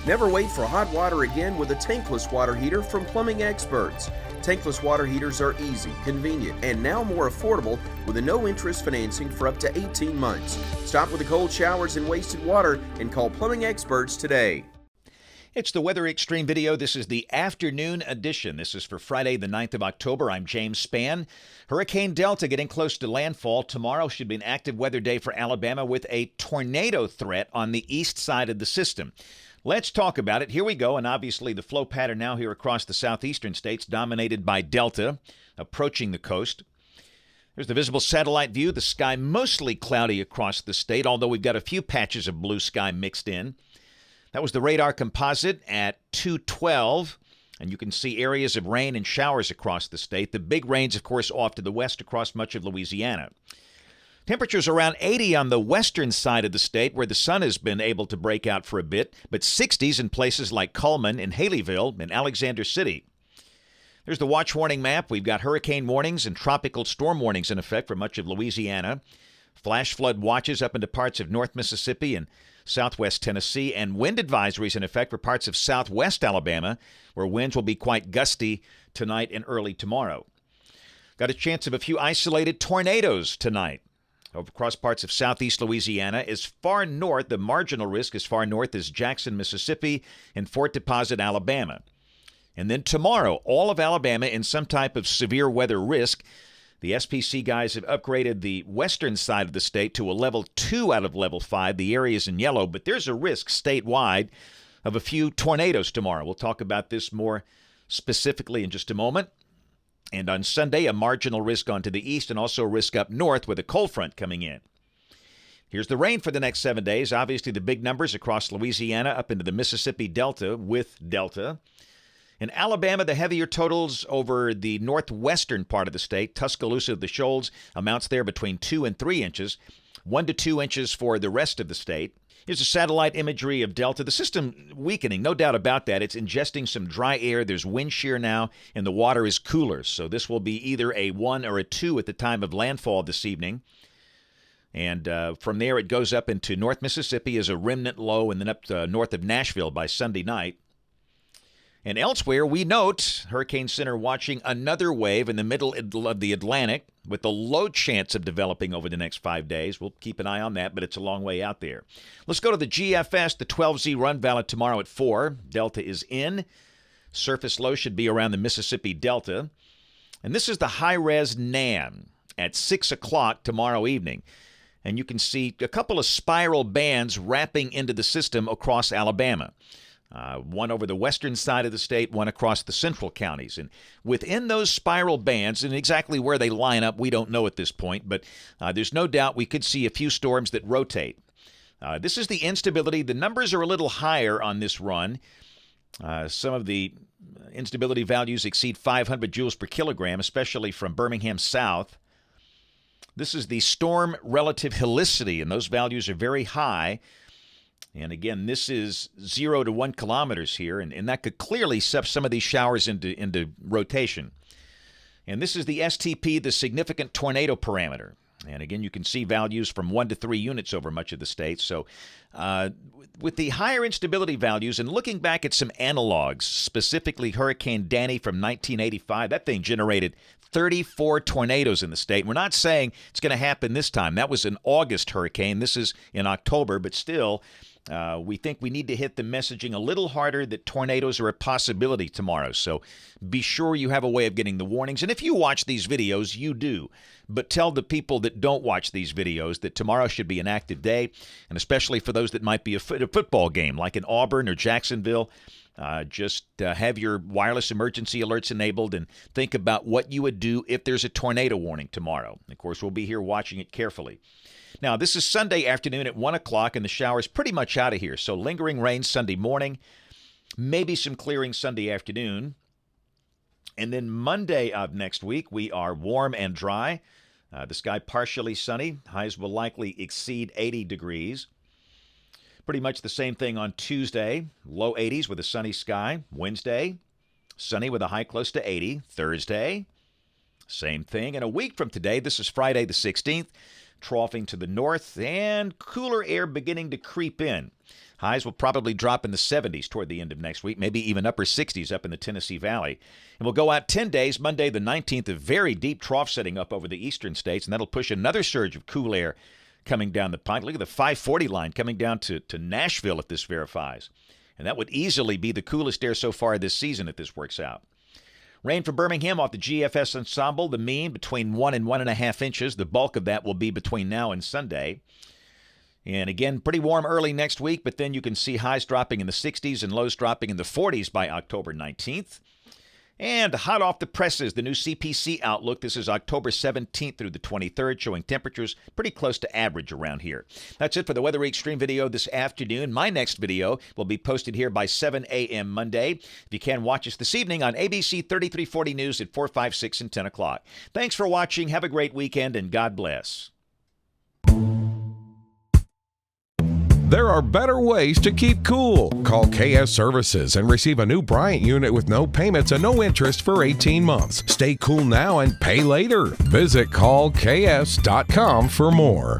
Never wait for hot water again with a tankless water heater from Plumbing Experts. Tankless water heaters are easy, convenient, and now more affordable with a no-interest financing for up to 18 months. Stop with the cold showers and wasted water and call Plumbing Experts today. It's the Weather Xtreme video. This is the afternoon edition. This is for Friday, the 9th of October. I'm James Spann. Hurricane Delta getting close to landfall. Tomorrow should be an active weather day for Alabama with a tornado threat on the east side of the system. Let's talk about it. Here we go. And obviously the flow pattern now here across the southeastern states dominated by Delta approaching the coast. There's the visible satellite view. The sky mostly cloudy across the state, although we've got a few patches of blue sky mixed in. That was the radar composite at 212, and you can see areas of rain and showers across the state. The big rains, of course, off to the west across much of Louisiana. Temperatures around 80 on the western side of the state where the sun has been able to break out for a bit, but 60s in places like Cullman and Haleyville and Alexander City. There's the watch warning map. We've got hurricane warnings and tropical storm warnings in effect for much of Louisiana. Flash flood watches up into parts of North Mississippi and southwest Tennessee, and wind advisories in effect for parts of southwest Alabama, where winds will be quite gusty tonight and early tomorrow. Got a chance of a few isolated tornadoes tonight across parts of southeast Louisiana. As far north, the marginal risk as far north as Jackson, Mississippi, and Fort Deposit, Alabama. And then tomorrow, all of Alabama in some type of severe weather risk. The SPC guys have upgraded the western side of the state to a level 2 out of level 5. The area is in yellow, but there's a risk statewide of a few tornadoes tomorrow. We'll talk about this more specifically in just a moment. And on Sunday, a marginal risk onto the east and also a risk up north with a cold front coming in. Here's the rain for the next 7 days. Obviously, the big numbers across Louisiana up into the Mississippi Delta with Delta. In Alabama, the heavier totals over the northwestern part of the state. Tuscaloosa, the Shoals, amounts there between 2 and 3 inches, 1 to 2 inches for the rest of the state. Here's a satellite imagery of Delta. The system weakening, no doubt about that. It's ingesting some dry air. There's wind shear now, and the water is cooler. So this will be either a 1 or a 2 at the time of landfall this evening. And from there, it goes up into North Mississippi as a remnant low, and then up north of Nashville by Sunday night. And elsewhere, we note Hurricane Center watching another wave in the middle of the Atlantic with a low chance of developing over the next 5 days. We'll keep an eye on that, but it's a long way out there. Let's go to the GFS. The 12Z run valid tomorrow at 4. Delta is in. Surface low should be around the Mississippi Delta. And this is the high-res NAM at 6 o'clock tomorrow evening. And you can see a couple of spiral bands wrapping into the system across Alabama. One over the western side of the state, one across the central counties. And within those spiral bands, and exactly where they line up, we don't know at this point, but there's no doubt we could see a few storms that rotate. This is the instability. The numbers are a little higher on this run. Some of the instability values exceed 500 joules per kilogram, especially from Birmingham south. This is the storm relative helicity, and those values are very high. And again, this is 0 to 1 kilometers here, and that could clearly set some of these showers into rotation. And this is the STP, the significant tornado parameter. And again, you can see values from 1 to 3 units over much of the state. So with the higher instability values, and looking back at some analogs, specifically Hurricane Danny from 1985, that thing generated 34 tornadoes in the state. We're not saying it's going to happen this time. That was an August hurricane. This is in October, but still, we think we need to hit the messaging a little harder that tornadoes are a possibility tomorrow. So be sure you have a way of getting the warnings. And if you watch these videos, you do. But tell the people that don't watch these videos that tomorrow should be an active day, and especially for those that might be a football game, like in Auburn or Jacksonville. Just have your wireless emergency alerts enabled and think about what you would do if there's a tornado warning tomorrow. Of course, we'll be here watching it carefully. Now, this is Sunday afternoon at 1 o'clock, and the shower's pretty much out of here. So lingering rain Sunday morning, maybe some clearing Sunday afternoon. And then Monday of next week, we are warm and dry. The sky partially sunny. Highs will likely exceed 80 degrees. Pretty much the same thing on Tuesday. Low 80s with a sunny sky. Wednesday, sunny with a high close to 80. Thursday, same thing. And a week from today, this is Friday the 16th, troughing to the north and cooler air beginning to creep in. Highs will probably drop in the 70s toward the end of next week, maybe even upper 60s up in the Tennessee Valley. And we'll go out 10 days, Monday the 19th, a very deep trough setting up over the eastern states, and that'll push another surge of cool air coming down the pike. Look at the 540 line coming down to Nashville if this verifies. And that would easily be the coolest air so far this season if this works out. Rain for Birmingham off the GFS ensemble, the mean between 1 and 1.5 inches. The bulk of that will be between now and Sunday. And again, pretty warm early next week, but then you can see highs dropping in the 60s and lows dropping in the 40s by October 19th. And hot off the presses, the new CPC outlook. This is October 17th through the 23rd, showing temperatures pretty close to average around here. That's it for the Weather Xtreme video this afternoon. My next video will be posted here by 7 a.m. Monday. If you can, watch us this evening on ABC 3340 News at 4, 5, 6, and 10 o'clock. Thanks for watching. Have a great weekend, and God bless. There are better ways to keep cool. Call KS Services and receive a new Bryant unit with no payments and no interest for 18 months. Stay cool now and pay later. Visit callks.com for more.